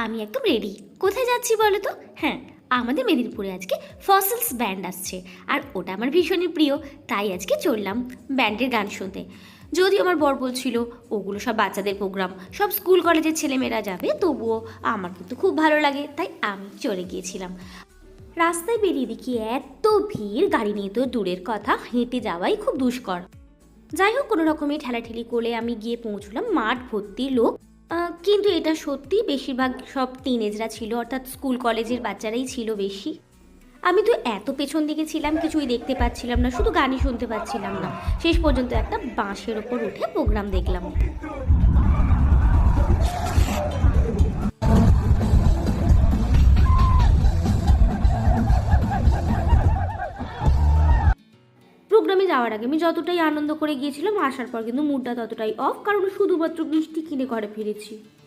আমি একদম রেডি। কোথায় যাচ্ছি বলো তো? হ্যাঁ, আমাদের মেদিনীপুরে আজকে ফসিলস ব্যান্ড আসছে, আর ওটা আমার ভীষণই প্রিয়। তাই আজকে চললাম ব্যান্ডের গান শুনতে। যদিও আমার বর বলছিল ওগুলো সব বাচ্চাদের প্রোগ্রাম, সব স্কুল কলেজের ছেলেমেয়েরা যাবে, তবুও আমার কিন্তু খুব ভালো লাগে, তাই আমি চলে গিয়েছিলাম। রাস্তায় বেরিয়ে দেখি এত ভিড়, গাড়ি নিয়ে তো দূরের কথা, হেঁটে যাওয়াই খুব দুষ্কর। যাই হোক, কোনো রকমে ঠেলাঠেলি করে আমি গিয়ে পৌঁছলাম। মাঠ ভর্তি লোক। কিন্তু এটা সত্যি বেশিরভাগ সব টিনেজরা ছিল, অর্থাৎ স্কুল কলেজের বাচ্চারাই ছিল বেশি। আমি তো এত পেছন দিকে ছিলাম, কিছুই দেখতে পাচ্ছিলাম না, শুধু গানই শুনতে পাচ্ছিলাম না। শেষ পর্যন্ত একটা বাঁশের ওপর উঠে প্রোগ্রাম দেখলাম। প্রোগ্রামে যাওয়ার আগে আমি যতটাই আনন্দ করে গিয়েছিলাম, আসার পর কিন্তু মুডটা ততটাই অফ, কারণ শুধুমাত্র মিষ্টি কিনে ঘরে ফিরেছি।